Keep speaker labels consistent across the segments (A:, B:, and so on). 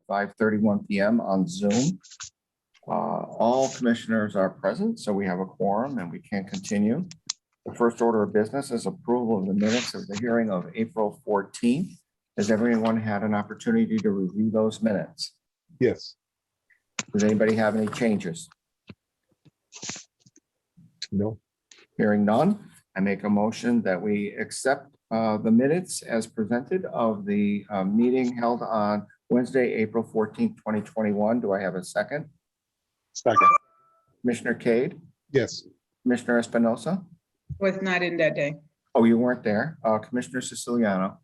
A: 5:31 p.m. on Zoom. All commissioners are present, so we have a quorum and we can continue. The first order of business is approval of the minutes of the hearing of April 14th. Has everyone had an opportunity to review those minutes?
B: Yes.
A: Does anybody have any changes?
B: No.
A: Hearing none, I make a motion that we accept the minutes as presented of the meeting held on Wednesday, April 14th, 2021. Do I have a second?
B: Second.
A: Commissioner Cade?
B: Yes.
A: Commissioner Espinosa?
C: Was not in that day.
A: Oh, you weren't there. Commissioner Siciliano?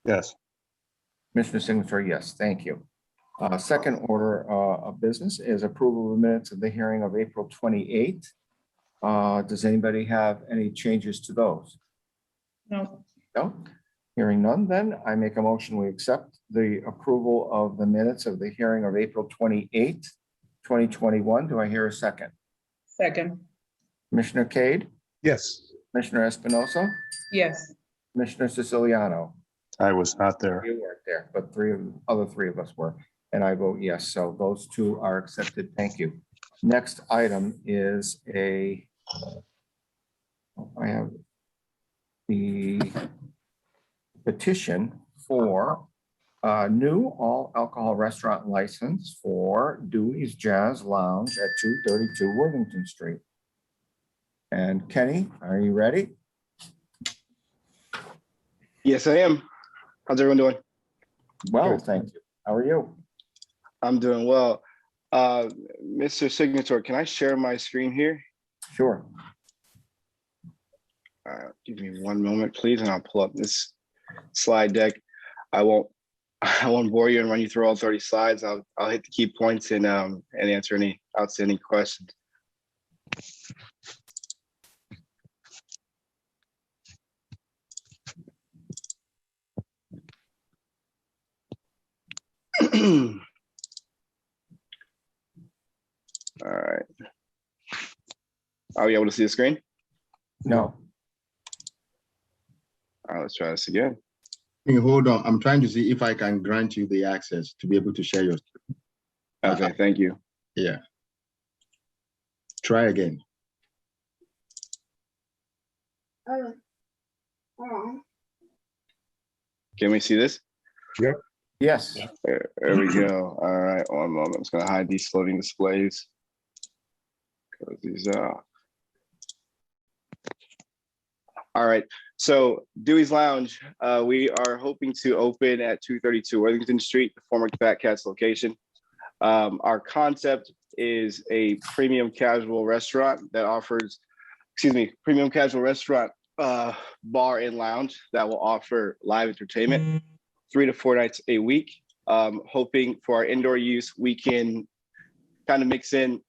B: Yes.
A: Commissioner Signature, yes, thank you. Second order of business is approval of minutes of the hearing of April 28th. Does anybody have any changes to those?
C: No.
A: No? Hearing none, then I make a motion we accept the approval of the minutes of the hearing of April 28th, 2021. Do I hear a second?
C: Second.
A: Commissioner Cade?
B: Yes.
A: Commissioner Espinosa?
C: Yes.
A: Commissioner Siciliano?
B: I was not there.
A: You weren't there, but other three of us were, and I vote yes. So those two are accepted. Thank you. Next item is I have the petition for a new all alcohol restaurant license for Dewey's Jazz Lounge at 232 Worthington Street. And Kenny, are you ready?
D: Yes, I am. How's everyone doing?
A: Well, thank you. How are you?
D: I'm doing well. Mr. Signator, can I share my screen here?
A: Sure.
D: Give me one moment, please, and I'll pull up this slide deck. I won't bore you and run you through all 30 slides. I'll hit the key points and answer any outstanding questions. All right. Are you able to see the screen?
A: No.
D: All right, let's try this again.
E: Hey, hold on. I'm trying to see if I can grant you the access to be able to share your screen.
D: Okay, thank you.
E: Yeah. Try again.
D: Can we see this?
A: Yes.
D: There we go. All right, one moment. I'm just gonna hide these floating displays. Close these out. All right, so Dewey's Lounge, we are hoping to open at 232 Worthington Street, the former Fat Cats location. Our concept is a premium casual restaurant that offers, premium casual restaurant, bar and lounge that will offer live entertainment 3 to 4 nights a week. Hoping for our indoor use, we can kind of mix in,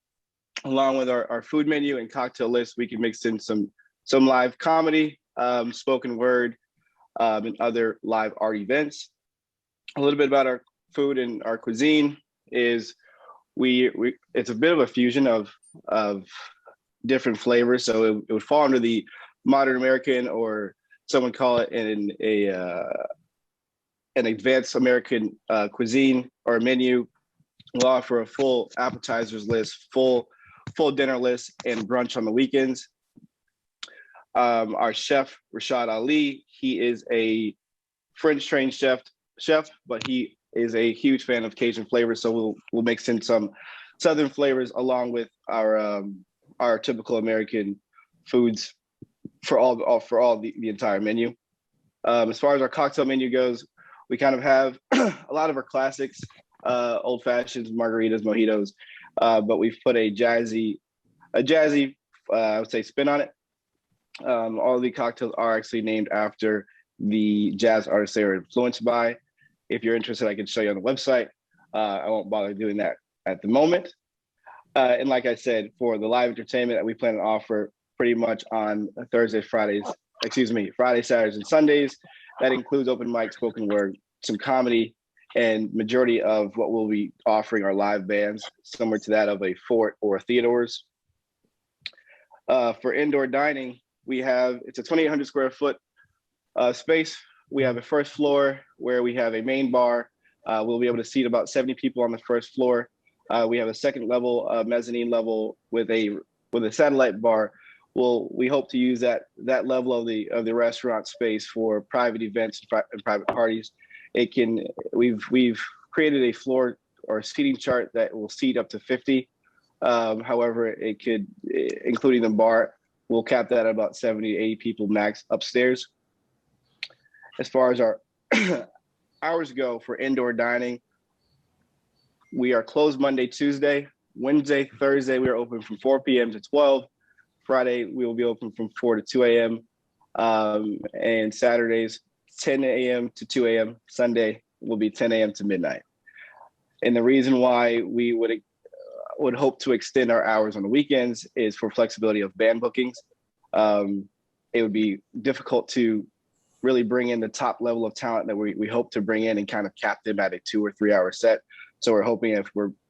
D: along with our food menu and cocktail list, we can mix in some live comedy, spoken word, and other live art events. A little bit about our food and our cuisine is it's a bit of a fusion of different flavors. So it would fall under the modern American, or someone call it an advanced American cuisine or menu. We'll offer a full appetizers list, full dinner list, and brunch on the weekends. Our chef, Rashad Ali, he is a French trained chef, but he is a huge fan of Cajun flavors. So we'll mix in some Southern flavors along with our typical American foods for all the entire menu. As far as our cocktail menu goes, we kind of have a lot of our classics, old fashions, margaritas, mojitos, but we've put a jazzy, I would say, spin on it. All of the cocktails are actually named after the jazz artists they are influenced by. If you're interested, I can show you on the website. I won't bother doing that at the moment. And like I said, for the live entertainment that we plan to offer pretty much on Friday, Saturdays, and Sundays, that includes open mic, spoken word, some comedy, and majority of what we'll be offering are live bands, similar to that of a Fort or a Theodore's. For indoor dining, it's a 2,800 square foot space. We have a first floor where we have a main bar, We'll be able to seat about 70 people on the first floor. We have a second level, mezzanine level with a satellite bar. We hope to use that level of the restaurant space for private events and private parties. We've created a floor or seating chart that will seat up to 50. However, it could, including the bar, we'll cap that at about 70 to 80 people max upstairs. As far as our hours go for indoor dining, we are closed Monday, Tuesday. Wednesday, Thursday, we are open from 4 p.m. to 12. Friday, we will be open from 4 to 2 a.m. And Saturdays, 10 a.m. to 2 a.m. Sunday will be 10 a.m. to midnight. And the reason why we would hope to extend our hours on the weekends is for flexibility of band bookings. It would be difficult to really bring in the top level of talent that we hope to bring in and kind of cap them at a 2 or 3 hour set. So we're hoping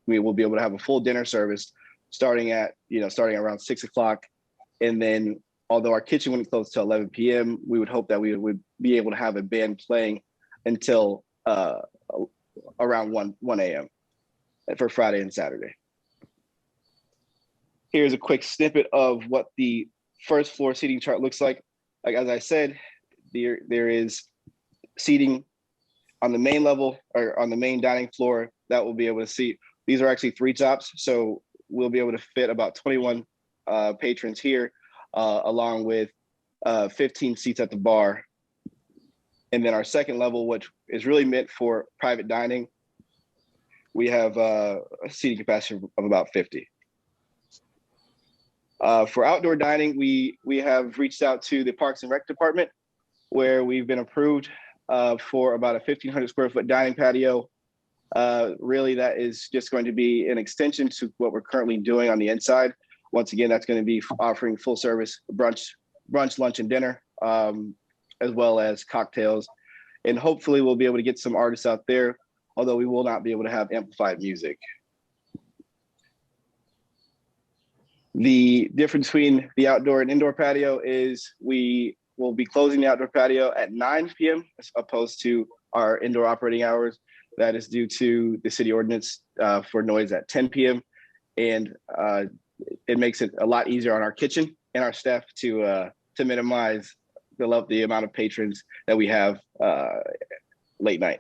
D: we will be able to have a full dinner service starting around 6 o'clock. And then although our kitchen wouldn't close till 11 p.m., we would hope that we would be able to have a band playing until around 1 a.m. for Friday and Saturday. Here's a quick snippet of what the first floor seating chart looks like. Like, as I said, there is seating on the main level or on the main dining floor that will be able to seat. These are actually 3 tops, so we'll be able to fit about 21 patrons here, along with 15 seats at the bar. And then our second level, which is really meant for private dining, we have a seating capacity of about 50. For outdoor dining, we have reached out to the Parks and Rec department, where we've been approved for about a 1,500 square foot dining patio. Really, that is just going to be an extension to what we're currently doing on the inside. Once again, that's going to be offering full service brunch, lunch, and dinner, as well as cocktails. And hopefully we'll be able to get some artists out there, although we will not be able to have amplified music. The difference between the outdoor and indoor patio is we will be closing the outdoor patio at 9 p.m. as opposed to our indoor operating hours. That is due to the city ordinance for noise at 10 p.m. And it makes it a lot easier on our kitchen and our staff to minimize the amount of patrons that we have late night.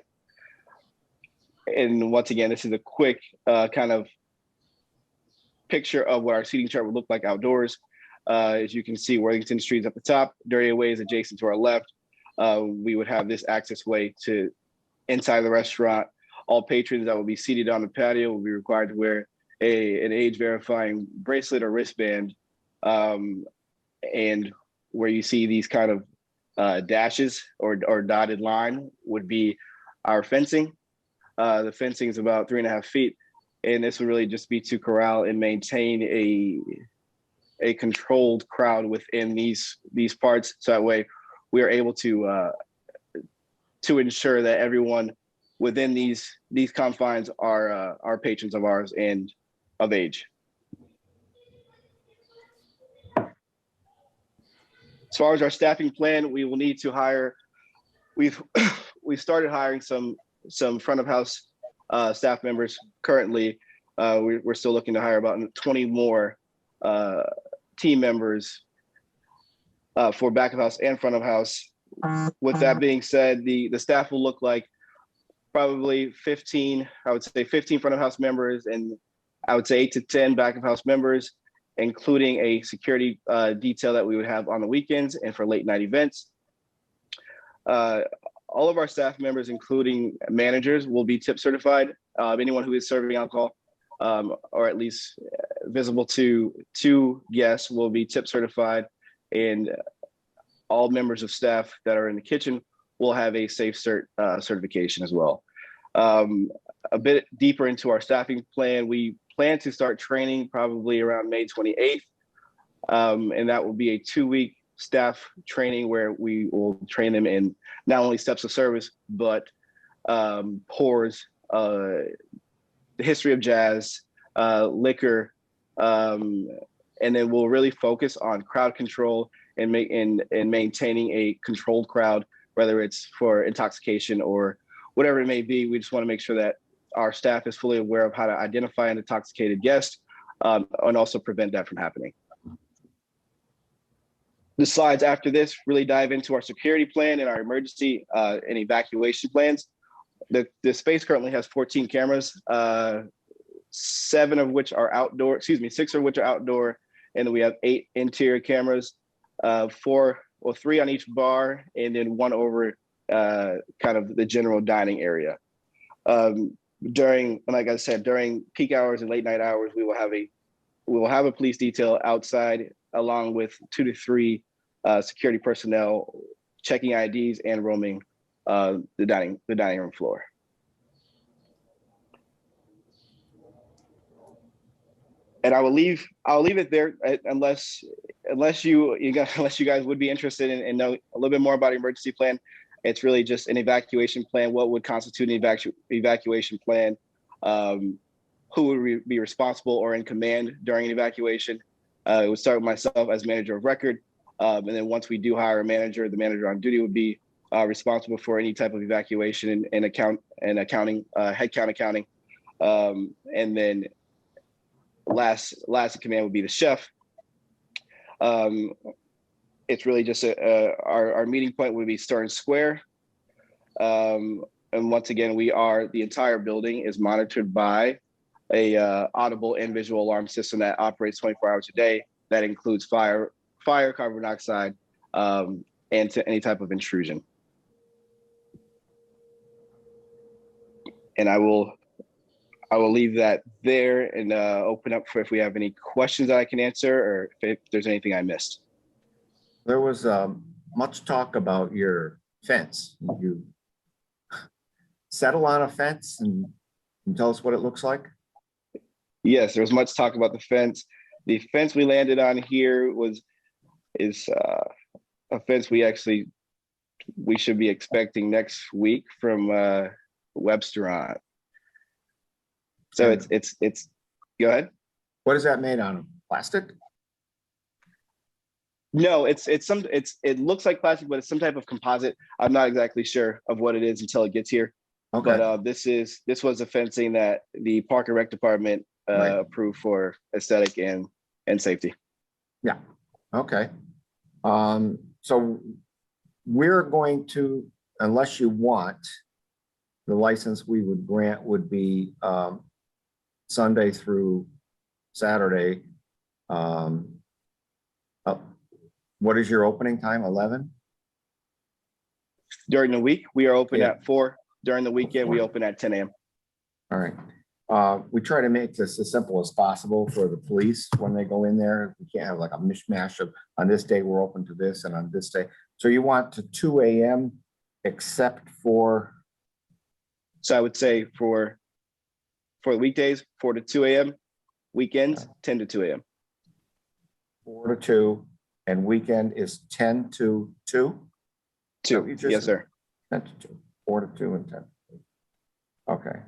D: And once again, this is a quick kind of picture of what our seating chart would look like outdoors. As you can see, Worthington Street is at the top, Dirty Away is adjacent to our left. We would have this access way to inside the restaurant. All patrons that will be seated on the patio will be required to wear an age verifying bracelet or wristband. And where you see these kind of dashes or dotted line would be our fencing. The fencing is about 3.5 feet. And this would really just be to corral and maintain a controlled crowd within these parts. So that way we are able to ensure that everyone within these confines are patrons of ours and of age. As far as our staffing plan, we will need to hire. We've started hiring some front of house staff members currently. We're still looking to hire about 20 more team members for back of house and front of house. With that being said, the staff will look like probably 15, I would say 15 front of house members, and I would say 8 to 10 back of house members, including a security detail that we would have on the weekends and for late night events. All of our staff members, including managers, will be tip certified. Anyone who is serving alcohol, or at least visible to guests, will be tip certified, and all members of staff that are in the kitchen will have a safe certification as well. A bit deeper into our staffing plan, we plan to start training probably around May 28th, and that will be a 2-week staff training where we will train them in not only steps of service, but pours, the history of jazz, liquor, and then we'll really focus on crowd control and maintaining a controlled crowd, whether it's for intoxication or whatever it may be. We just want to make sure that our staff is fully aware of how to identify an intoxicated guest and also prevent that from happening. The slides after this really dive into our security plan and our emergency and evacuation plans. The space currently has 14 cameras, 6 of which are outdoor, and then we have 8 interior cameras, 3 on each bar, and then 1 over kind of the general dining area. Like I said, during peak hours and late night hours, we will have a police detail outside, along with 2 to 3 security personnel checking IDs and roaming the dining room floor. And I'll leave it there unless you guys would be interested in know a little bit more about emergency plan. It's really just an evacuation plan. What would constitute an evacuation plan? Who would be responsible or in command during an evacuation? It would start with myself as manager of record. And then once we do hire a manager, the manager on duty would be responsible for any type of evacuation and accounting, headcount accounting. And then last in command would be the chef. It's really just our meeting point would be Stern Square. And once again, the entire building is monitored by a audible and visual alarm system that operates 24 hours a day. That includes fire, carbon monoxide, and to any type of intrusion. And I will leave that there and open up for if we have any questions that I can answer or if there's anything I missed.
A: There was much talk about your fence. You settle on a fence and tell us what it looks like?
D: Yes, there was much talk about the fence. The fence we landed on here is a fence we should be expecting next week from Websteront. So it's go ahead.
A: What is that made out of? Plastic?
D: No, it looks like plastic, but it's some type of composite. I'm not exactly sure of what it is until it gets here.
A: Okay.
D: But this was the fencing that the Park and Rec Department
A: Right.
D: approved for aesthetic and safety.
A: Yeah. Okay. So we're going to, unless you want, the license we would grant would be Sunday through Saturday. What is your opening time? 11?
D: During the week, we are open
A: Yeah.
D: at 4. During the weekend, we open at 10 a.m.
A: All right. We try to make this as simple as possible for the police when they go in there. We can't have like a mishmash of on this day we're open to this and on this day. So you want to 2 a.m. except for?
D: So I would say for the weekdays, 4 to 2 a.m. Weekends, 10 to 2 a.m.
A: 4 to 2, and weekend is 10 to 2?
D: 2. Yes, sir.
A: 10 to 2, 4 to 2 and 10 to 2. Okay.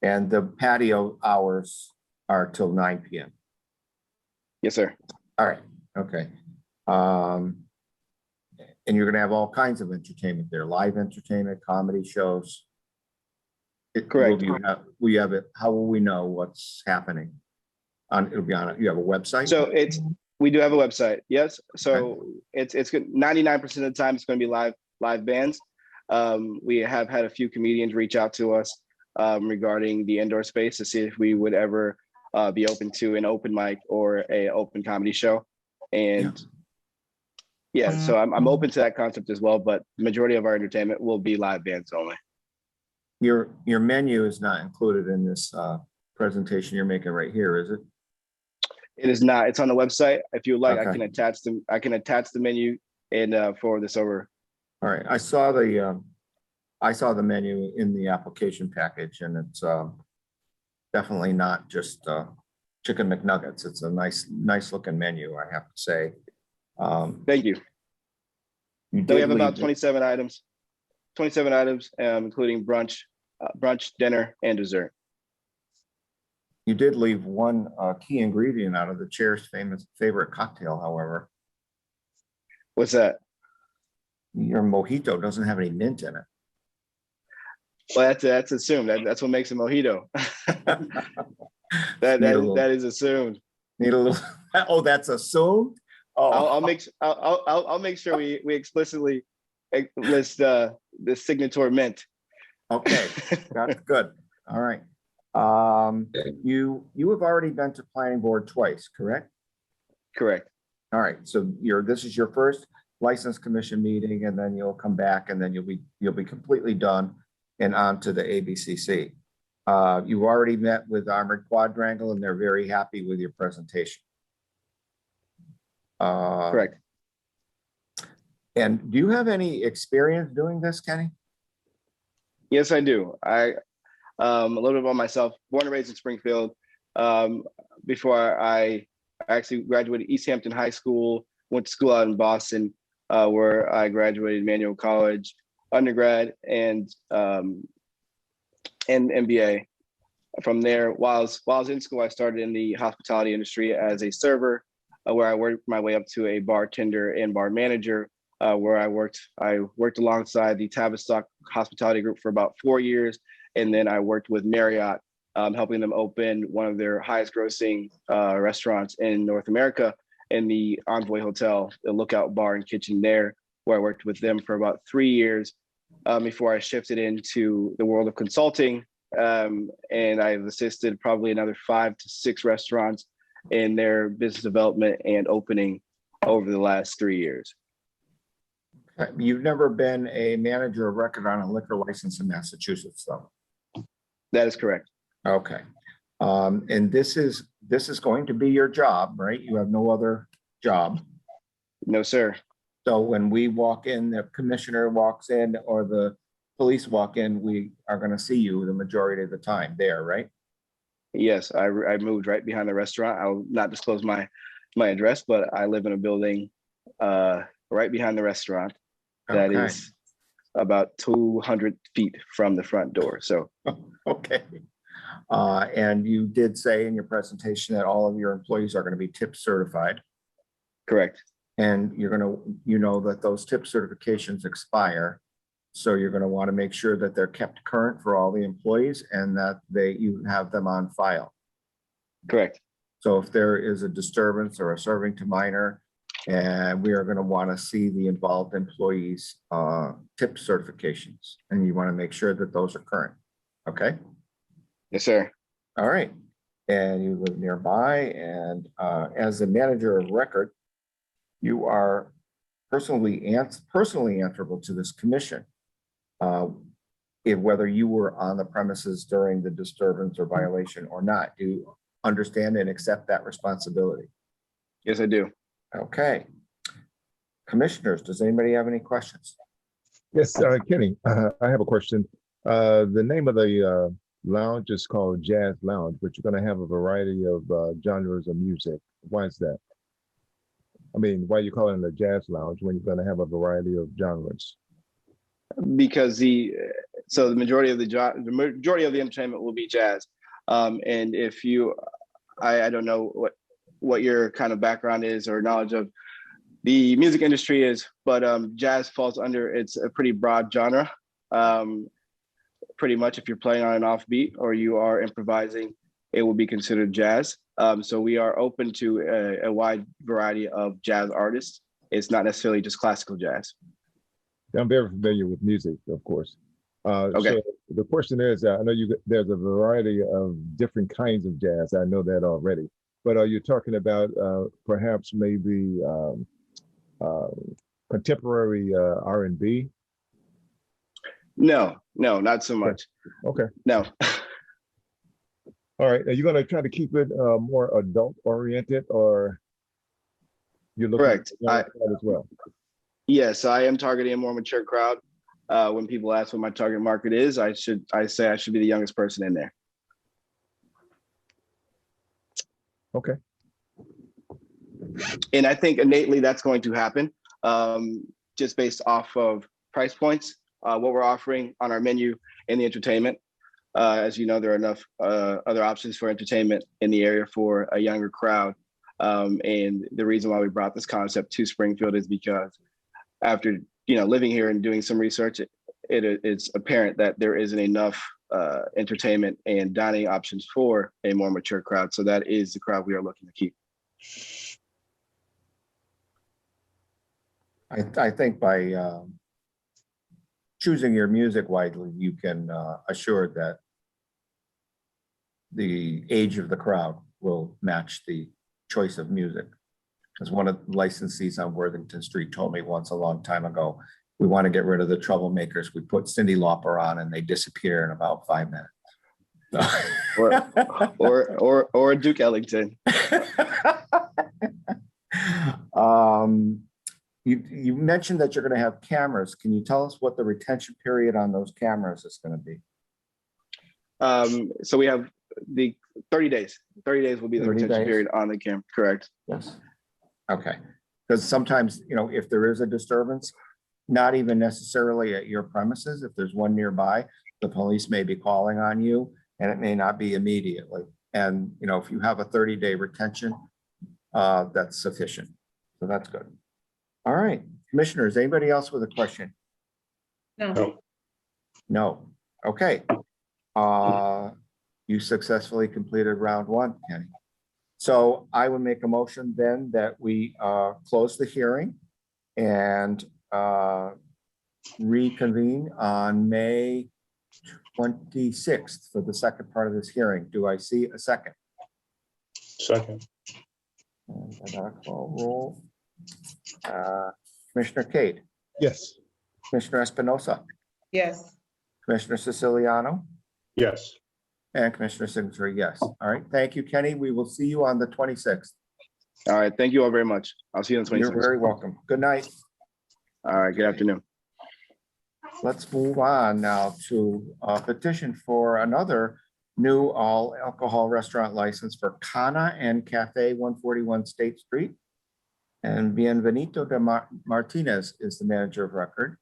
A: And the patio hours are till 9 p.m.
D: Yes, sir.
A: All right. Okay. And you're going to have all kinds of entertainment there, live entertainment, comedy shows.
D: Correct.
A: Will you have it? How will we know what's happening? It'll be on it. You have a website?
D: So we do have a website. Yes. So it's good. 99% of the time it's going to be live bands. We have had a few comedians reach out to us regarding the indoor space to see if we would ever be open to an open mic or a open comedy show. And so I'm open to that concept as well, but the majority of our entertainment will be live bands only.
A: Your menu is not included in this presentation you're making right here, is it?
D: It is not. It's on the website. If you would like,
A: Okay.
D: I can attach the menu and forward this over.
A: All right, I saw the menu in the application package, and it's definitely not just chicken McNuggets. It's a nice looking menu, I have to say.
D: Thank you.
A: We
D: We have about 27 items. 27 items, including brunch, dinner, and dessert.
A: You did leave one key ingredient out of the chair's favorite cocktail, however.
D: What's that?
A: Your mojito doesn't have any mint in it.
D: Well, that's assumed. That's what makes a mojito. That is assumed.
A: Need a little, oh, that's assumed?
D: I'll
A: Oh,
D: I'll make sure we explicitly list the signatory mint.
A: okay, that's good. All right. You have already been to planning board twice, correct?
D: Correct.
A: All right, so this is your first license commission meeting, and then you'll come back, and then you'll be completely done and on to the ABCC. You've already met with Armored Quadrangle, and they're very happy with your presentation.
D: Correct.
A: And do you have any experience doing this, Kenny?
D: Yes, I do. A little bit about myself. Born and raised in Springfield. Before I actually graduated East Hampton High School, went to school out in Boston, where I graduated Manual College, undergrad, and MBA. From there, while I was in school, I started in the hospitality industry as a server, where I worked my way up to a bartender and bar manager, where I worked alongside the Tavistock Hospitality Group for about 4 years. And then I worked with Marriott, helping them open one of their highest grossing restaurants in North America, in the Envoy Hotel, the Lookout Bar and Kitchen there, where I worked with them for about 3 years before I shifted into the world of consulting. And I've assisted probably another 5 to 6 restaurants in their business development and opening over the last 3 years.
A: You've never been a manager of record on a liquor license in Massachusetts, though?
D: That is correct.
A: Okay. And this is going to be your job, right? You have no other job.
D: No, sir.
A: So when we walk in, the commissioner walks in, or the police walk in, we are going to see you the majority of the time there, right?
D: Yes, I moved right behind the restaurant. I'll not disclose my address, but I live in a building right behind the restaurant that
A: Okay.
D: is about 200 feet from the front door. So,
A: Okay. And you did say in your presentation that all of your employees are going to be tip certified,
D: correct.
A: and you know that those tip certifications expire. So you're going to want to make sure that they're kept current for all the employees, and that you have them on file.
D: Correct.
A: So if there is a disturbance or a serving to minor, and we are going to want to see the involved employees' tip certifications, and you want to make sure that those are current. Okay.
D: Yes, sir.
A: All right. And you live nearby, and as a manager of record, you are personally answerable to this commission. Whether you were on the premises during the disturbance or violation or not. Do you understand and accept that responsibility?
D: Yes, I do.
A: Okay. Commissioners, does anybody have any questions?
B: Yes, Kenny, I have a question. The name of the lounge is called Jazz Lounge, but you're going to have a variety of genres of music. Why is that? I mean, why are you calling it a jazz lounge when you're going to have a variety of genres?
D: Because the majority of the entertainment will be jazz. And if you, I don't know what your kind of background is or knowledge of the music industry is, but jazz falls under, it's a pretty broad genre. Pretty much if you're playing on an offbeat or you are improvising, it will be considered jazz. So we are open to a wide variety of jazz artists. It's not necessarily just classical jazz.
B: I'm very familiar with music, of course.
D: Okay.
B: So the question is, I know there's a variety of different kinds of jazz. I know that already. But are you talking about perhaps maybe contemporary R&B?
D: No, not so much.
B: Okay.
D: No.
B: All right. Are you going to try to keep it more adult oriented, or you're looking
D: Correct.
B: at that as well?
D: Yes, I am targeting a more mature crowd. When people ask what my target market is, I say I should be the youngest person in there.
B: Okay.
D: And I think innately that's going to happen, just based off of price points, what we're offering on our menu and the entertainment. As you know, there are enough other options for entertainment in the area for a younger crowd. And the reason why we brought this concept to Springfield is because after living here and doing some research, it's apparent that there isn't enough entertainment and dining options for a more mature crowd. So that is the crowd we are looking to keep.
A: I think by choosing your music widely, you can assure that the age of the crowd will match the choice of music. As one of the licensees on Worthington Street told me once a long time ago, we want to get rid of the troublemakers. We put Cyndi Lauper on and they disappear in about 5 minutes.
D: or Duke Ellington.
A: You mentioned that you're going to have cameras. Can you tell us what the retention period on those cameras is going to be?
D: So we have the 30 days. 30 days will be the
A: 30
D: retention
A: days?
D: period on the camera. Correct.
A: Yes. Okay. Because sometimes, if there is a disturbance, not even necessarily at your premises, if there's one nearby, the police may be calling on you and it may not be immediately. And, if you have a 30-day retention, that's sufficient. So that's good. All right, commissioners, anybody else with a question?
C: No.
A: No. Okay. You successfully completed round 1, Kenny. So I would make a motion then that we close the hearing and reconvene on May 26th for the second part of this hearing. Do I see a second?
F: Second.
A: And I gotta call roll. Commissioner Kate,
B: Yes.
A: Commissioner Espinosa,
C: Yes.
A: Commissioner Siciliano,
F: Yes.
A: and Commissioner Singletary, yes. All right, thank you, Kenny. We will see you on the 26th.
D: All right. Thank you all very much. I'll see you on the 26th.
A: You're very welcome. Good night.
D: All right. Good afternoon.
A: Let's move on now to a petition for another new all alcohol restaurant license for Cana and Cafe 141 State Street. And Bienvenido de Martinez is the manager of record.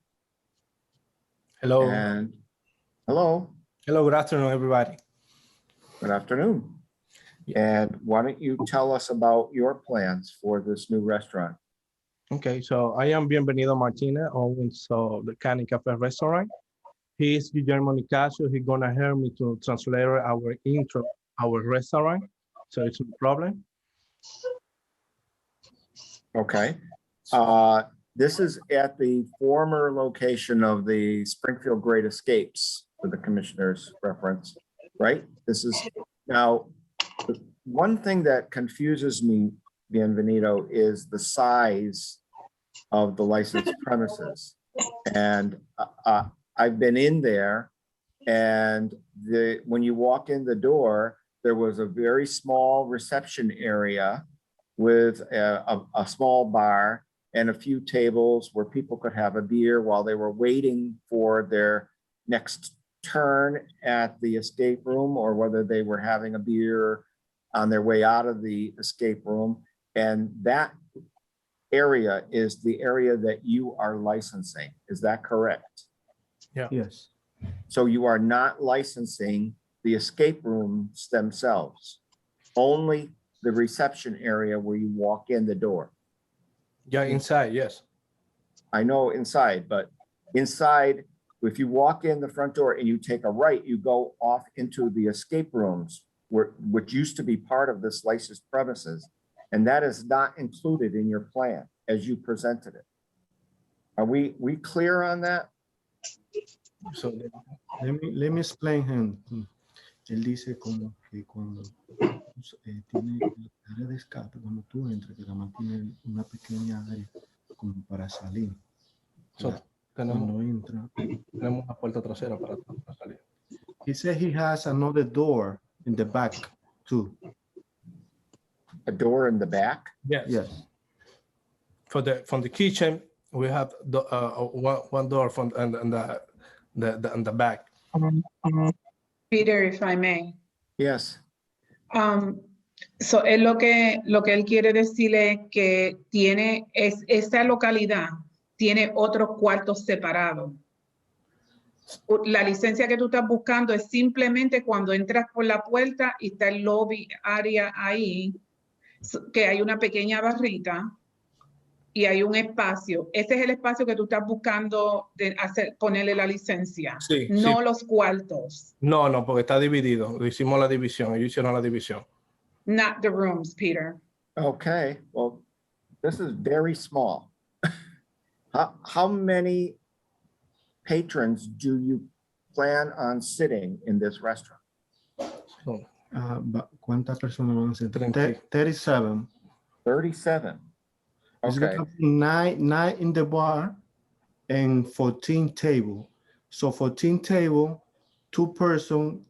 G: Hello.
A: And hello,
G: Hello, good afternoon, everybody.
A: good afternoon. And why don't you tell us about your plans for this new restaurant?
G: Okay, so I am Bienvenido Martinez, owns of the Canning Cafe restaurant. He is Guillermo Nicasio. He's gonna help me to translate our intro, our restaurant. So it's no problem.
A: Okay. This is at the former location of the Springfield Great Escapes for the commissioner's reference, right? This is now, one thing that confuses me, Bienvenido, is the size of the licensed premises. And I've been in there, and when you walk in the door, there was a very small reception area with a small bar and a few tables where people could have a beer while they were waiting for their next turn at the escape room, or whether they were having a beer on their way out of the escape room. And that area is the area that you are licensing. Is that correct?
G: Yeah. Yes.
A: So you are not licensing the escape rooms themselves, only the reception area where you walk in the door.
G: Yeah, inside, yes.
A: I know inside, but inside, if you walk in the front door and you take a right, you go off into the escape rooms, which used to be part of this licensed premises. And that is not included in your plan as you presented it. Are we clear on that?
G: So
H: Let me explain him. Él dice como que cuando tiene el área de escape, cuando tú entras, que además tiene una pequeña área como para salir.
G: so
H: Cuando
G: tenemos
H: entra.
G: una puerta trasera para salir.
H: He said he has another door in the back too.
A: A door in the back?
G: Yes.
H: Yes.
G: From the kitchen, we have the one door from and the back.
C: Peter, if I may.
A: Yes.
C: So él lo que él quiere decirle es que esta localidad tiene otros cuartos separados. La licencia que tú estás buscando es simplemente cuando entras por la puerta y está el lobby área ahí, que hay una pequeña barrita y hay un espacio. Ese es el espacio que tú estás buscando de ponerle la licencia,
G: Sí,
C: no
G: sí.
C: los cuartos.
G: No, no, porque está dividido. Hicimos la división, ellos hicieron la división.
C: Not the rooms, Peter.
A: Okay, well, this is very small. How many patrons do you plan on sitting in this restaurant?
G: So,
H: ¿Cuántas personas van a ser?
G: 30.
H: 37.
A: 37.
H: It's
A: Okay,
H: gonna be nine in the bar and 14 table. So 14 table, 2 person,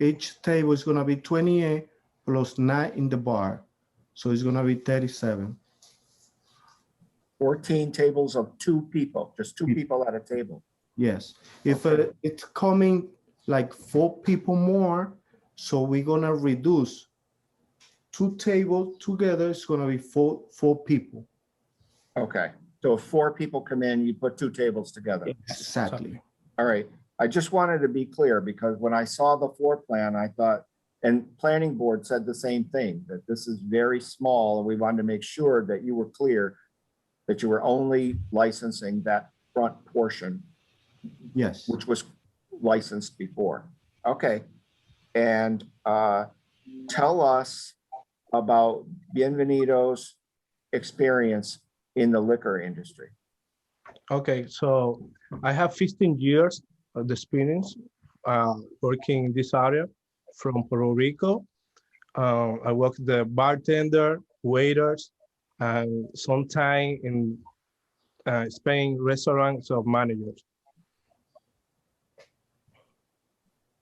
H: each table is gonna be 28 plus 9 in the bar. So it's gonna be 37.
A: 14 tables of 2 people, just 2 people at a table.
H: Yes. If
A: Okay.
H: it's coming like 4 people more, so we're gonna reduce 2 tables together. It's gonna be four people.
A: Okay, so if 4 people come in, you put 2 tables together.
H: Exactly.
A: All right, I just wanted to be clear because when I saw the floor plan, I thought, and planning board said the same thing, that this is very small and we wanted to make sure that you were clear that you were only licensing that front portion,
H: Yes.
A: which was licensed before. Okay, and tell us about Bienvenido's experience in the liquor industry.
G: Okay, so I have 15 years of experience working in this area from Puerto Rico. I work the bartender, waiters, and sometime in Spain restaurants of managers.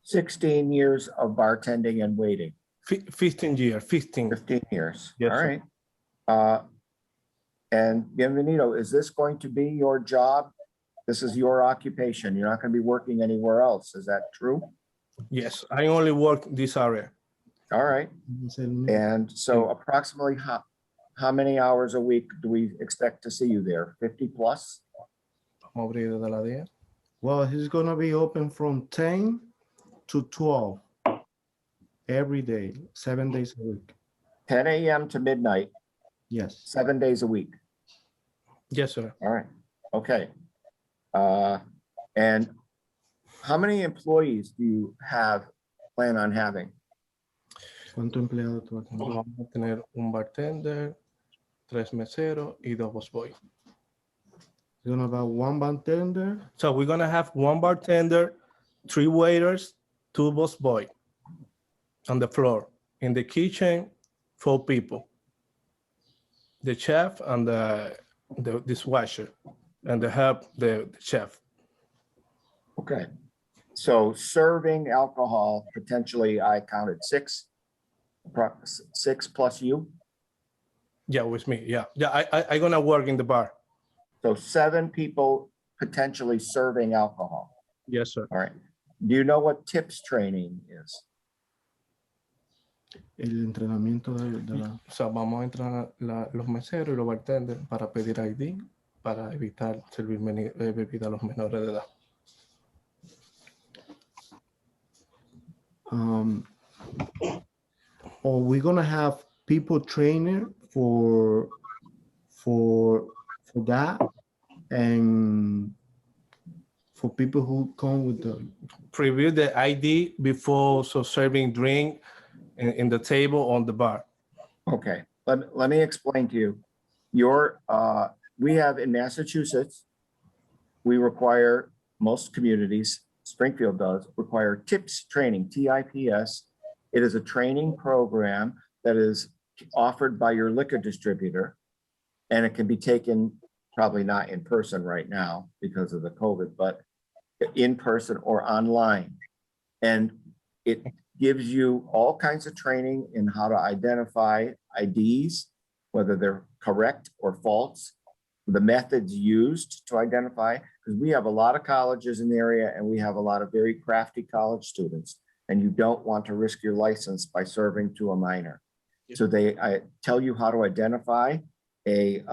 A: 16 years of bartending and waiting,
G: 15 years, 15.
A: 15 years.
G: Yes,
A: All
G: sir.
A: right. And Bienvenido, is this going to be your job? This is your occupation. You're not going to be working anywhere else. Is that true?
G: Yes, I only work this area.
A: All right. And so approximately how many hours a week do we expect to see you there? 50 plus?
G: Vamos a abrir desde las 10.
H: Well, he's gonna be open from 10 to 12 every day, 7 days a week.
A: 10 a.m. to midnight,
H: Yes.
A: 7 days a week.
G: Yes, sir.
A: All right. Okay. And how many employees do you plan on having?
H: ¿Cuánto empleado tú vas a tener?
G: Vamos a tener un bartender, 3 meseros y 2 busboys.
H: You're gonna have 1 bartender.
G: So we're gonna have 1 bartender, 3 waiters, 2 busboys on the floor. In the kitchen, 4 people. The chef and the dishwasher and the chef.
A: Okay. So serving alcohol, potentially I counted 6 plus you.
G: Yeah, with me. Yeah. I gonna work in the bar.
A: So 7 people potentially serving alcohol.
G: Yes, sir.
A: All right. Do you know what tips training is?
H: El entrenamiento de la...
G: O sea, vamos a entrar los meseros y los bartenders para pedir ID para evitar servir bebida a los menores de edad.
H: Or we're gonna have people trainer for that, and for people who come with the
G: Preview the ID before serving drink in the table on the bar.
A: Okay, let me explain to you. We have in Massachusetts, we require, most communities, Springfield does, require TIPS training, TIPS. It is a training program that is offered by your liquor distributor, and it can be taken, probably not in person right now because of the COVID, but in person or online. And it gives you all kinds of training in how to identify IDs, whether they're correct or false, the methods used to identify, because we have a lot of colleges in the area and we have a lot of very crafty college students, and you don't want to risk your license by serving to a minor. So I tell you how to identify a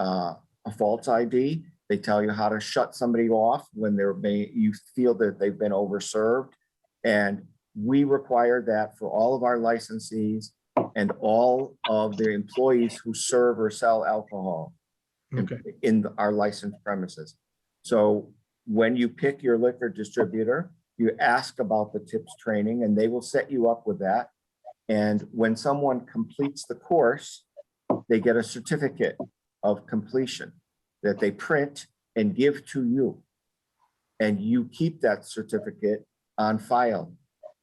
A: false ID. They tell you how to shut somebody off when you feel that they've been overserved. And we require that for all of our licensees and all of the employees who serve or sell alcohol. in our licensed premises. So when you pick your liquor distributor, you ask about the tips training and they will set you up with that. And when someone completes the course, they get a certificate of completion that they print and give to you. And you keep that certificate on file.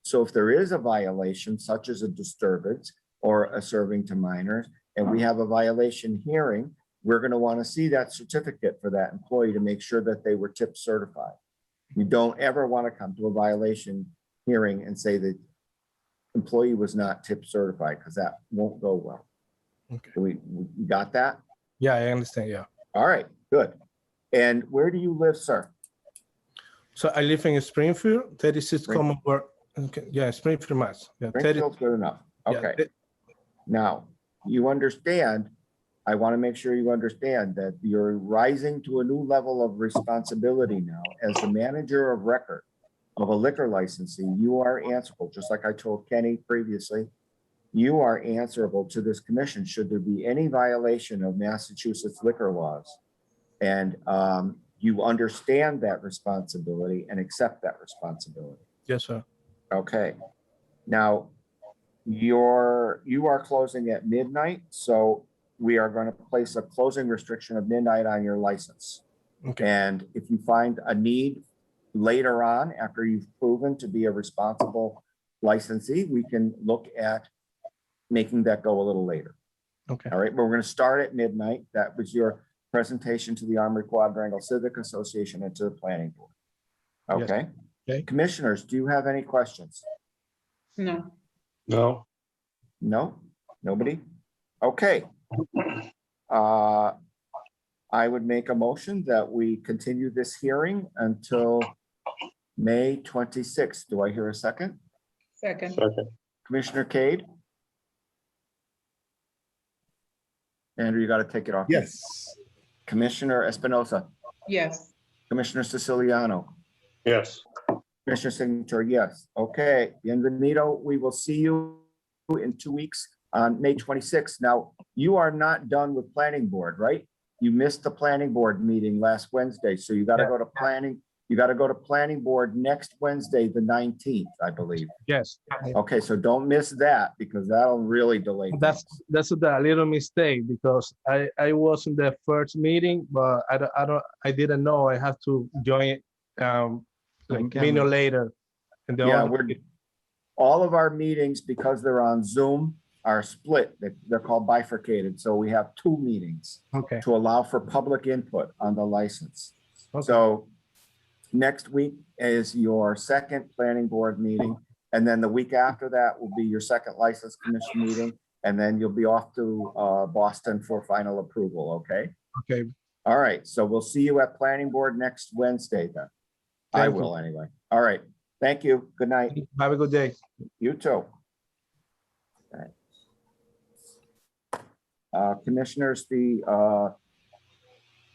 A: So if there is a violation, such as a disturbance or a serving to minors, and we have a violation hearing, we're going to want to see that certificate for that employee to make sure that they were tip certified. You don't ever want to come to a violation hearing and say that employee was not tip certified, because that won't go well.
G: Okay.
A: We got that?
G: Yeah, I understand. Yeah.
A: All right, good. And where do you live, sir?
G: So I live in Springfield, 36
A: Springfield.
G: Commonwealth. Okay. Yeah, Springfield, Mass. Yeah, 30,
A: Springfield's good enough.
G: yeah,
A: Okay. Now, you understand, I want to make sure you understand that you're rising to a new level of responsibility now. As the manager of record of a liquor licensee, you are answerable, just like I told Kenny previously. You are answerable to this commission should there be any violation of Massachusetts liquor laws. And you understand that responsibility and accept that responsibility.
G: Yes, sir.
A: Okay. Now, you are closing at midnight, so we are going to place a closing restriction of midnight on your license.
G: Okay.
A: And if you find a need later on, after you've proven to be a responsible licensee, we can look at making that go a little later.
G: Okay.
A: All right, but we're going to start at midnight. That was your presentation to the Armory Quadrangle Civic Association and to the planning board.
G: Yes.
A: Okay.
G: Okay.
A: Commissioners, do you have any questions?
C: No.
F: No.
A: No? Nobody? Okay. I would make a motion that we continue this hearing until May 26th. Do I hear a second?
C: Second.
F: Second.
A: Commissioner Cade? Andrew, you got to take it off.
B: Yes.
A: Commissioner Espinosa,
C: Yes.
A: Commissioner Siciliano,
F: Yes.
A: Commissioner Signature, yes. Okay, bienvenido. We will see you in 2 weeks on May 26th. Now, you are not done with planning board, right? You missed the planning board meeting last Wednesday, so you got to
G: Yeah.
A: go to planning. You got to go to planning board next Wednesday, the 19th, I believe.
G: Yes.
A: Okay, so don't miss that because that'll really delay.
G: That's the little mistake because I was in the first meeting, but I didn't know I have to join like a minute later. And
A: Yeah, all of our meetings, because they're on Zoom, are split. They're called bifurcated. So we have 2 meetings
G: okay.
A: to allow for public input on the license.
G: Okay.
A: So next week is your second planning board meeting. And then the week after that will be your second license commission meeting. And then you'll be off to Boston for final approval, okay?
G: Okay.
A: All right, so we'll see you at planning board next Wednesday then. I
G: Thank you.
A: will anyway. All right, thank you. Good night.
G: Have a good day.
A: You too. All right. Commissioners, the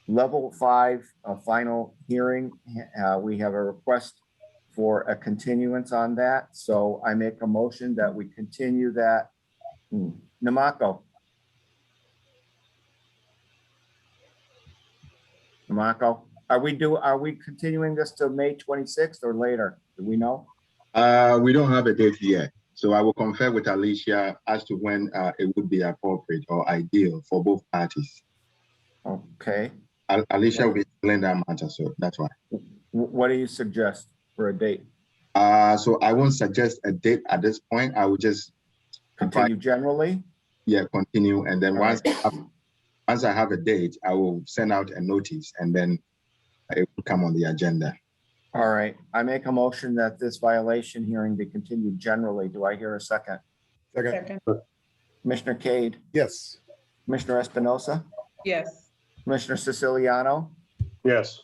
A: level 5 final hearing, we have a request for a continuance on that. So I make a motion that we continue that. Namako. Namako, are we continuing this to May 26th or later? Do we know?
E: We don't have a date yet. So I will confer with Alicia as to when it would be appropriate or ideal for both parties.
A: Okay.
E: Alicia will explain that matter, so that's why.
A: What do you suggest for a date?
E: So I won't suggest a date at this point. I will just
A: Continue generally?
E: Yeah, continue. And then
A: All
E: once
A: right.
E: once I have a date, I will send out a notice and then it will come on the agenda.
A: All right, I make a motion that this violation hearing be continued generally. Do I hear a second?
C: Second.
A: Commissioner Cade,
B: Yes.
A: Commissioner Espinosa,
C: Yes.
A: Commissioner Siciliano,
F: Yes.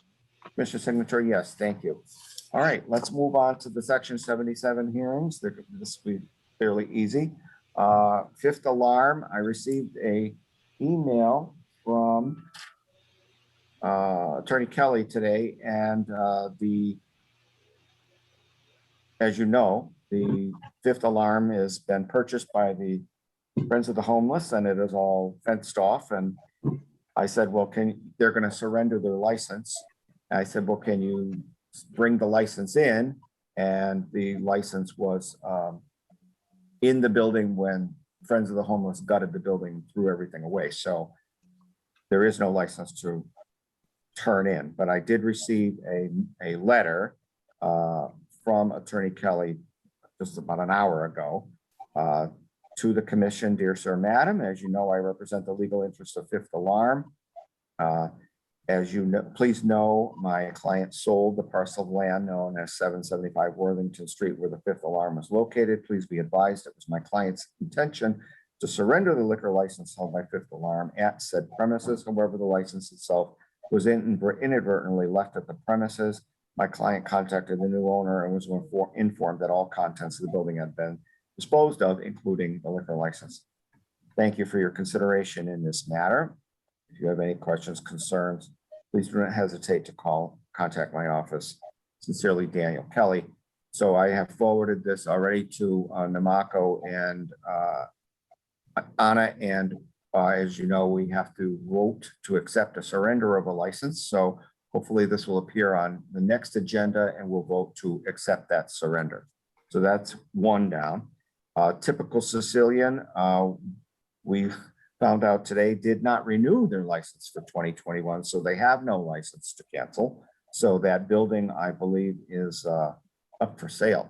A: Commissioner Signature, yes, thank you. All right, let's move on to the section 77 hearings. This will be fairly easy. 5th alarm, I received a email from Attorney Kelly today, and as you know, the 5th alarm has been purchased by the Friends of the Homeless, and it is all fenced off. And I said, well, they're going to surrender their license. I said, well, can you bring the license in? And the license was in the building when Friends of the Homeless gutted the building, threw everything away. So there is no license to turn in, but I did receive a letter from Attorney Kelly just about an hour ago to the commission. Dear Sir, Madam, as you know, I represent the legal interests of Fifth Alarm. As you know, please know, my client sold the parcel of land known as 775 Worthington Street where the Fifth Alarm was located. Please be advised it was my client's intention to surrender the liquor license held by Fifth Alarm at said premises. However, the license itself was inadvertently left at the premises. My client contacted the new owner and was informed that all contents of the building had been disposed of, including the liquor license. Thank you for your consideration in this matter. If you have any questions, concerns, please do not hesitate to contact my office. Sincerely, Daniel Kelly. So I have forwarded this already to Namako and Anna, and as you know, we have to vote to accept a surrender of a license. So hopefully this will appear on the next agenda and we'll vote to accept that surrender. So that's one down. Typical Sicilian, we've found out today, did not renew their license for 2021. So they have no license to cancel. So that building, I believe, is up for sale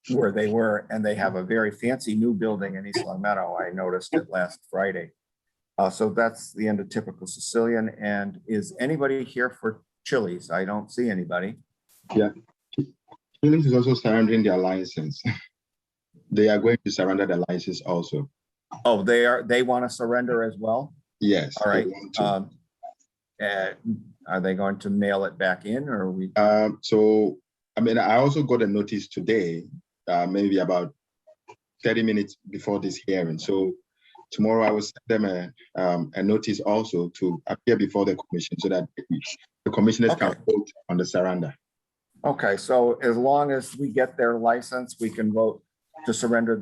A: where they were. And they have a very fancy new building in East Long Meadow. I noticed it last Friday. So that's the end of Typical Sicilian. And is anybody here for Chili's? I don't see anybody.
E: Yeah. Chili's is also surrendering their license. They are going to surrender the license also.
A: Oh, they want to surrender as well?
E: Yes.
A: All right. Are they going to mail it back in or are we?
E: So, I mean, I also got a notice today, maybe about 30 minutes before this hearing. So tomorrow I will send them a notice also to appear before the commission so that the commissioners can vote on the surrender.
A: Okay, so as long as we get their license, we can vote to surrender,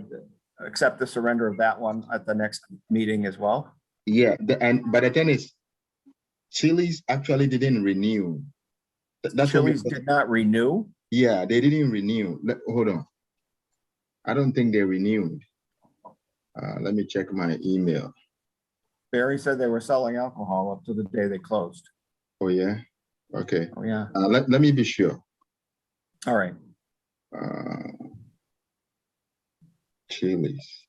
A: accept the surrender of that one at the next meeting as well?
E: Yeah, but the thing is, Chili's actually didn't renew.
A: Chili's did not renew?
E: Yeah, they didn't renew. Hold on. I don't think they renewed. Let me check my email.
A: Barry said they were selling alcohol up to the day they closed.
E: Oh, yeah? Okay.
A: Oh, yeah.
E: Let me be sure.
A: All right.
E: Chili's.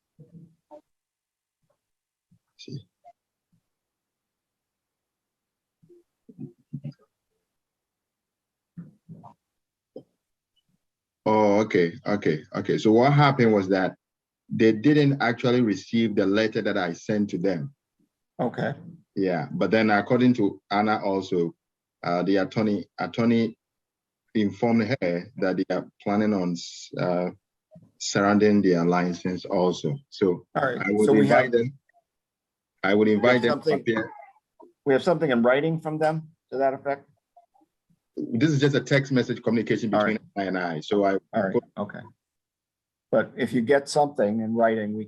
E: See. Oh, okay. So what happened was that they didn't actually receive the letter that I sent to them.
A: Okay.
E: Yeah, but then according to Anna also, the attorney informed her that they are planning on surrounding their license also. So
A: all right.
E: I would invite them. I would invite them to appear.
A: We have something in writing from them to that effect?
E: This is just a text message communication between I and I. So
A: all right. Okay. But if you get something in writing, we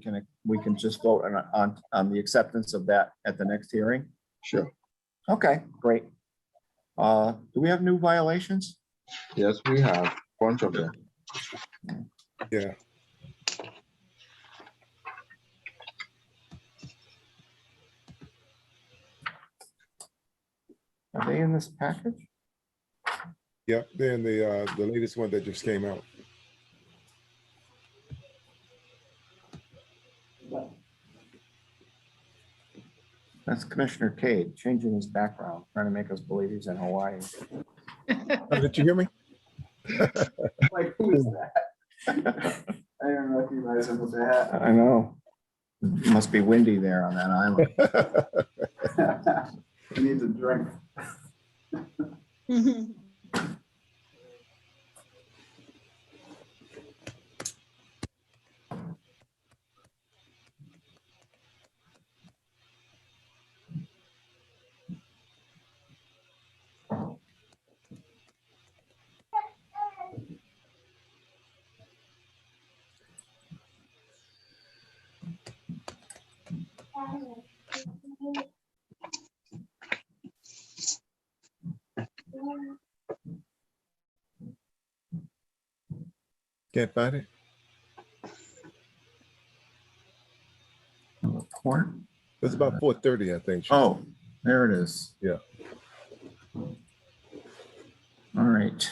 A: can just vote on the acceptance of that at the next hearing.
E: Sure.
A: Okay, great. Do we have new violations?
E: Yes, we have a bunch of them.
B: Yeah.
A: Are they in this package?
B: Yeah, then the latest one that just came out.
A: That's Commissioner Cade changing his background, trying to make us believe he's in Hawaii.
B: Oh, did you hear me?
A: Like, who is that? I don't recognize him with the hat. I know. It must be windy there on that island. He needs a drink.
B: Can't find it?
A: Report.
B: It's about 4:30, I think.
A: Oh, there it is.
B: Yeah.
A: All right.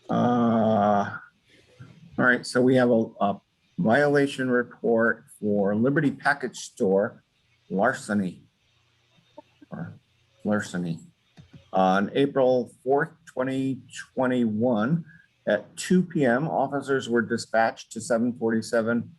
A: All right, so we have a violation report for Liberty Package Store larceny. On April 4th, 2021, at 2 p.m., officers were dispatched to 747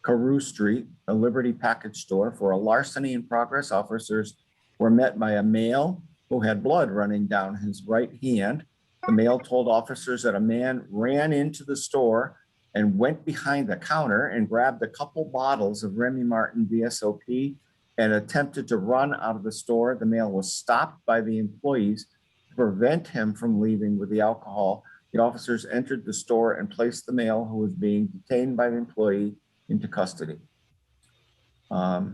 A: Carew Street, a Liberty Package Store, for a larceny in progress. Officers were met by a male who had blood running down his right hand. The male told officers that a man ran into the store and went behind the counter and grabbed a couple bottles of Remy Martin VSOP and attempted to run out of the store. The male was stopped by the employees to prevent him from leaving with the alcohol. The officers entered the store and placed the male, who was being detained by the employee, into custody. So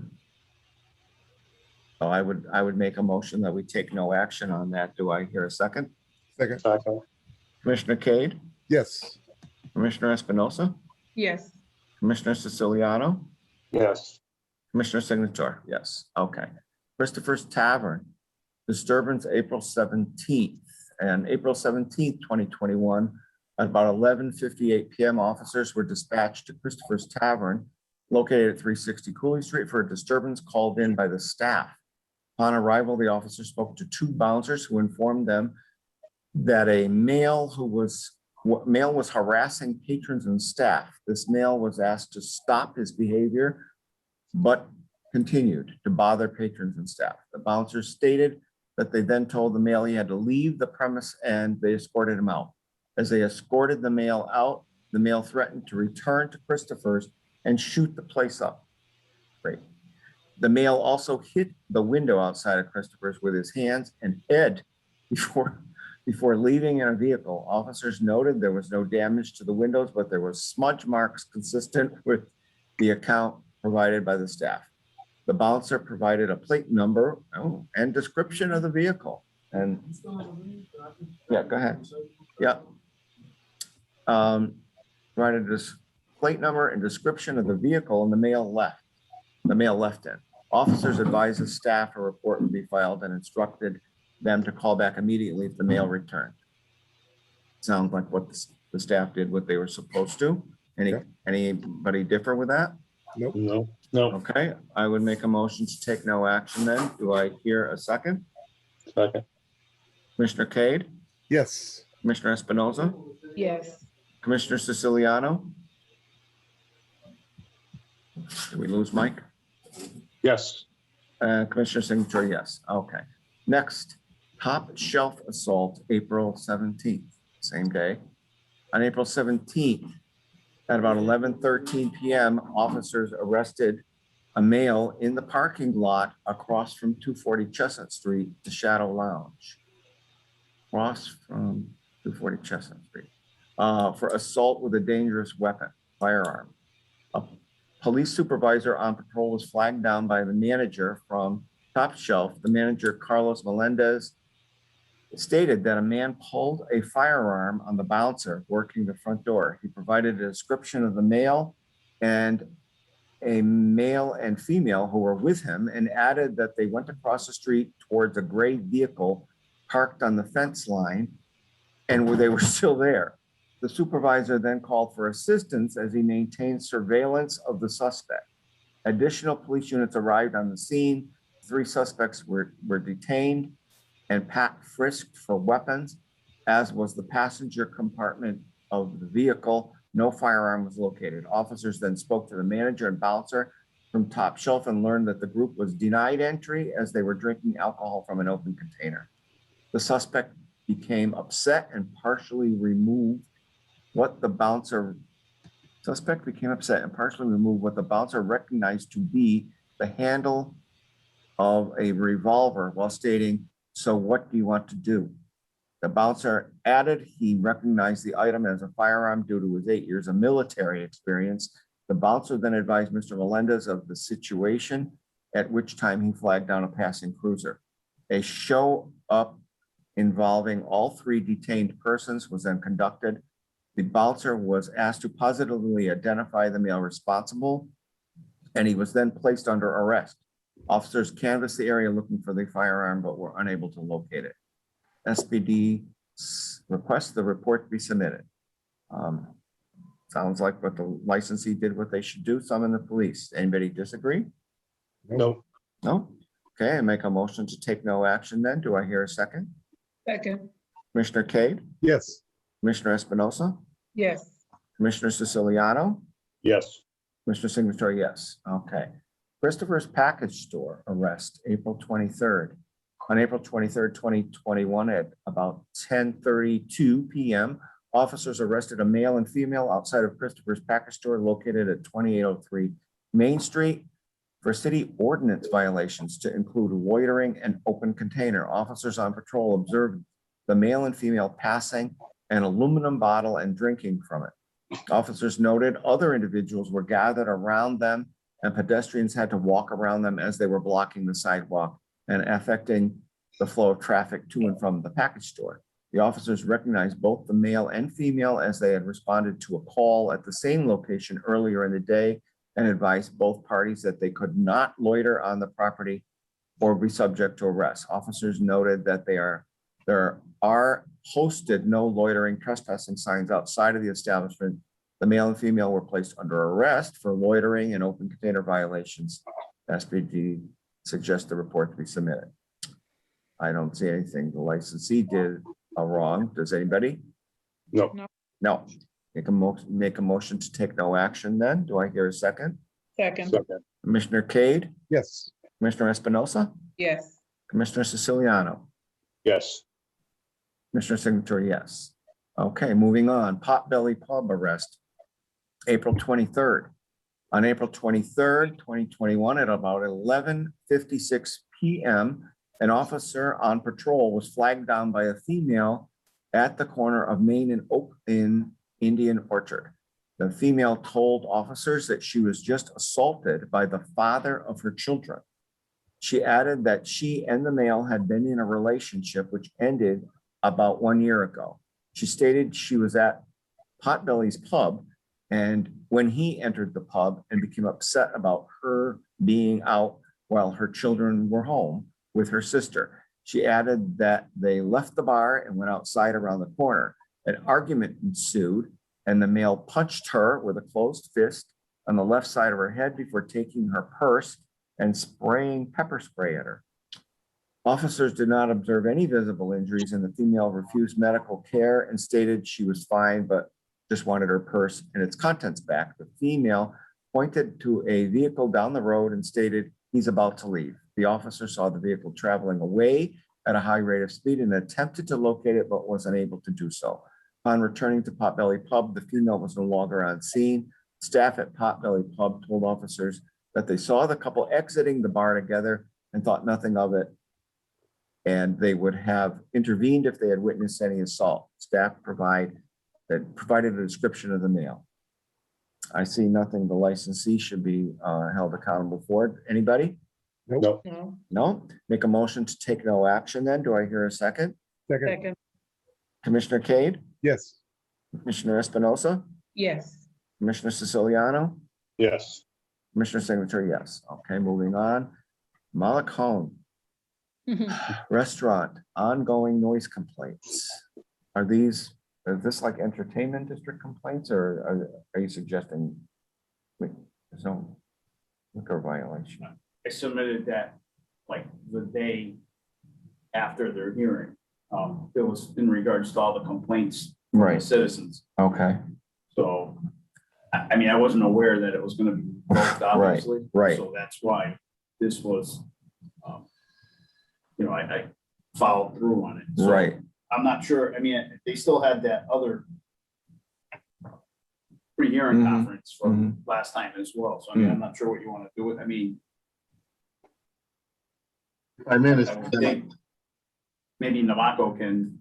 A: I would make a motion that we take no action on that. Do I hear a second?
B: Second.
F: Second.
A: Commissioner Cade,
B: Yes.
A: Commissioner Espinosa,
C: Yes.
A: Commissioner Siciliano,
F: Yes.
A: Commissioner Signature, yes, okay. Christopher's Tavern, disturbance April 17th. And April 17th, 2021, at about 11:58 p.m., officers were dispatched to Christopher's Tavern, located at 360 Cooley Street, for a disturbance called in by the staff. Upon arrival, the officer spoke to two bouncers who informed them that a male was harassing patrons and staff. This male was asked to stop his behavior, but continued to bother patrons and staff. The bouncers stated that they then told the male he had to leave the premise, and they escorted him out. As they escorted the male out, the male threatened to return to Christopher's and shoot the place up. Great. The male also hit the window outside of Christopher's with his hands and head before leaving in a vehicle. Officers noted there was no damage to the windows, but there was smudge marks consistent with the account provided by the staff. The bouncer provided a plate number and description of the vehicle. And yeah, go ahead. Yeah. Provided this plate number and description of the vehicle, and the male left. The male left in. Officers advised the staff a report would be filed and instructed them to call back immediately if the male returned. Sounds like what the staff did what they were supposed to. Anybody differ with that?
B: Nope.
F: No. No.
A: Okay, I would make a motion to take no action then. Do I hear a second?
F: Second.
A: Commissioner Cade,
B: Yes.
A: Commissioner Espinosa,
C: Yes.
A: Commissioner Siciliano? Did we lose Mike?
F: Yes.
A: Commissioner Signature, yes. Okay. Next, top shelf assault, April 17th, same day. On April 17th, at about 11:13 p.m., officers arrested a male in the parking lot across from 240 Chestnut Street, the Shadow Lounge. Across from 240 Chestnut Street for assault with a dangerous weapon, firearm. A police supervisor on patrol was flagged down by the manager from Top Shelf. The manager, Carlos Melendez, stated that a man pulled a firearm on the bouncer working the front door. He provided a description of the male and female who were with him, and added that they went across the street towards a gray vehicle parked on the fence line, and they were still there. The supervisor then called for assistance as he maintained surveillance of the suspect. Additional police units arrived on the scene. 3 suspects were detained and frisked for weapons, as was the passenger compartment of the vehicle. No firearm was located. Officers then spoke to the manager and bouncer from Top Shelf and learned that the group was denied entry as they were drinking alcohol from an open container. The suspect became upset and partially removed what the bouncer recognized to be the handle of a revolver, while stating, "So what do you want to do?" The bouncer added he recognized the item as a firearm due to his 8 years of military experience. The bouncer then advised Mr. Melendez of the situation, at which time he flagged down a passing cruiser. A show up involving all 3 detained persons was then conducted. The bouncer was asked to positively identify the male responsible, and he was then placed under arrest. Officers canvassed the area looking for the firearm, but were unable to locate it. SPD requests the report be submitted. Sounds like what the licensee did what they should do, summon the police. Anybody disagree?
F: No.
A: No? Okay, I make a motion to take no action then. Do I hear a second?
C: Second.
A: Commissioner Cade,
B: Yes.
A: Commissioner Espinosa,
C: Yes.
A: Commissioner Siciliano,
F: Yes.
A: Commissioner Singletary, yes. Okay. Christopher's Package Store arrest, April 23rd. On April 23rd, 2021 at about 10:32 p.m., officers arrested a male and female outside of Christopher's Package Store located at 2803 Main Street for city ordinance violations to include loitering and open container. Officers on patrol observed the male and female passing an aluminum bottle and drinking from it. Officers noted other individuals were gathered around them and pedestrians had to walk around them as they were blocking the sidewalk and affecting the flow of traffic to and from the package store. The officers recognized both the male and female as they had responded to a call at the same location earlier in the day and advised both parties that they could not loiter on the property or be subject to arrest. Officers noted that there are posted no loitering trespassing signs outside of the establishment. The male and female were placed under arrest for loitering and open container violations. SPD suggests the report to be submitted. I don't see anything the licensee did wrong. Does anybody?
F: No.
A: No. Make a motion to take no action then. Do I hear a second?
C: Second.
F: Second.
A: Commissioner Cade,
B: Yes.
A: Commissioner Espinosa,
C: Yes.
A: Commissioner Siciliano,
F: Yes.
A: Commissioner Singletary, yes. Okay, moving on. Potbelly Pub arrest, April 23rd. On April 23rd, 2021, at about 11:56 p.m., an officer on patrol was flagged down by a female at the corner of Main and Oak in Indian Orchard. The female told officers that she was just assaulted by the father of her children. She added that she and the male had been in a relationship which ended about 1 year ago. She stated she was at Potbelly's pub, and when he entered the pub and became upset about her being out while her children were home with her sister. She added that they left the bar and went outside around the corner. An argument ensued, and the male punched her with a closed fist on the left side of her head before taking her purse and spraying pepper spray at her. Officers did not observe any visible injuries, and the female refused medical care and stated she was fine, but just wanted her purse and its contents back. The female pointed to a vehicle down the road and stated, "He's about to leave." The officer saw the vehicle traveling away at a high rate of speed and attempted to locate it, but was unable to do so. Upon returning to Potbelly Pub, the female was no longer on scene. Staff at Potbelly Pub told officers that they saw the couple exiting the bar together and thought nothing of it, and they would have intervened if they had witnessed any assault. Staff provided a description of the male. I see nothing the licensee should be held accountable for. Anybody?
F: No.
C: No.
A: No? Make a motion to take no action then. Do I hear a second?
B: Second.
C: Second.
A: Commissioner Cade,
B: Yes.
A: Commissioner Espinosa,
C: Yes.
A: Commissioner Siciliano,
F: Yes.
A: Commissioner Singletary, yes. Okay, moving on. Malacone Restaurant, ongoing noise complaints. Is this like entertainment district complaints, or are you suggesting there's no liquor violation?
I: I submitted that like the day after their hearing. It was in regards to all the complaints from the
A: Right.
I: citizens.
A: Okay,
I: So, I mean, I wasn't aware that it was gonna be revoked, obviously.
A: right.
I: So that's why this was, I followed through on it. So
A: right.
I: I'm not sure, I mean, they still had that other pre-hearing
A: Mhm.
I: conference from last time as well. So I mean, I'm not sure what you want to do with, I mean,
E: I mean,
I: I would think maybe Navaco can,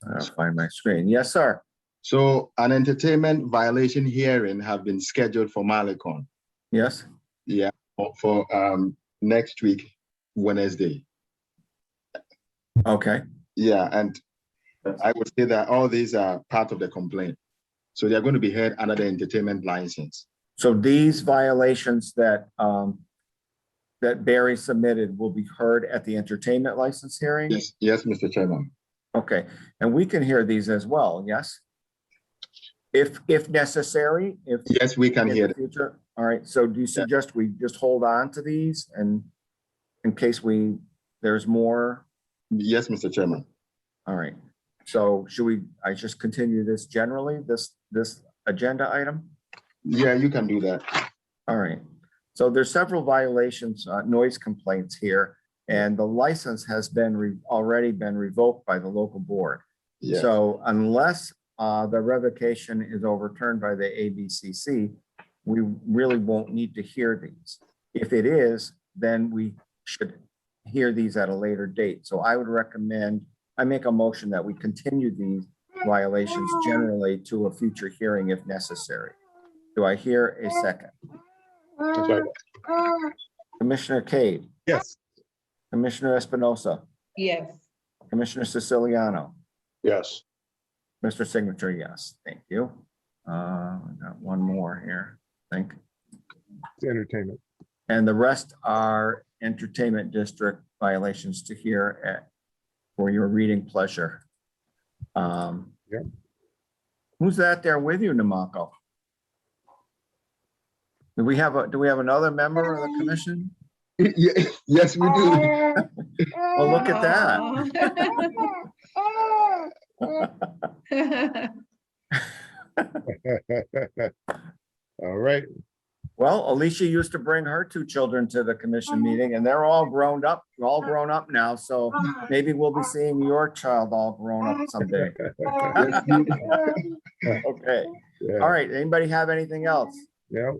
A: I'll find my screen. Yes, sir.
E: so an entertainment violation hearing have been scheduled for Malecon.
A: Yes.
E: Yeah, for next week, Wednesday.
A: Okay.
E: Yeah, and I would say that all these are part of the complaint. So they're going to be heard under the entertainment license.
A: So these violations that that Barry submitted will be heard at the entertainment license hearing?
E: Yes, Mr. Chairman.
A: Okay, and we can hear these as well, yes? If necessary, if.
E: Yes, we can
A: in
E: hear
A: the
E: them.
A: future. All right, so do you suggest we just hold on to these and in case there's more?
E: Yes, Mr. Chairman.
A: All right, so I just continue this generally, this agenda item?
E: Yeah, you can do that.
A: All right, so there's several violations, noise complaints here, and the license has been already been revoked by the local board.
E: Yes.
A: So unless the revocation is overturned by the ABCC, we really won't need to hear these. If it is, then we should hear these at a later date. So I would recommend, I make a motion that we continue these violations generally to a future hearing if necessary. Do I hear a second?
F: Second.
A: Commissioner Cade,
B: Yes.
A: Commissioner Espinosa,
C: Yes.
A: Commissioner Siciliano,
F: Yes.
A: Mr. Signature, yes, thank you. I got one more here, I think.
B: It's entertainment.
A: And the rest are entertainment district violations to hear for your reading pleasure.
B: Yeah.
A: Who's that there with you, Namako? Do we have another member of the commission?
E: Yes, we do.
A: Well, look at that.
B: All right.
A: Well, Alicia used to bring her 2 children to the commission meeting and they're all grown up now. So maybe we'll be seeing your child all grown up someday. Okay.
B: Yeah.
A: All right. Anybody have anything else?
B: Yeah.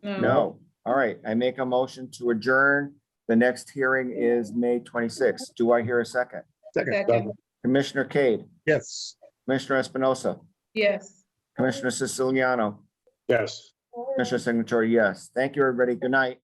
A: No. All right. I make a motion to adjourn. The next hearing is May 26th. Do I hear a second?
C: Second.
A: Commissioner Cade,
B: Yes.
A: Commissioner Espinosa,
C: Yes.
A: Commissioner Siciliano,
F: Yes.
A: Commissioner Signatory, yes. Thank you, everybody. Good night.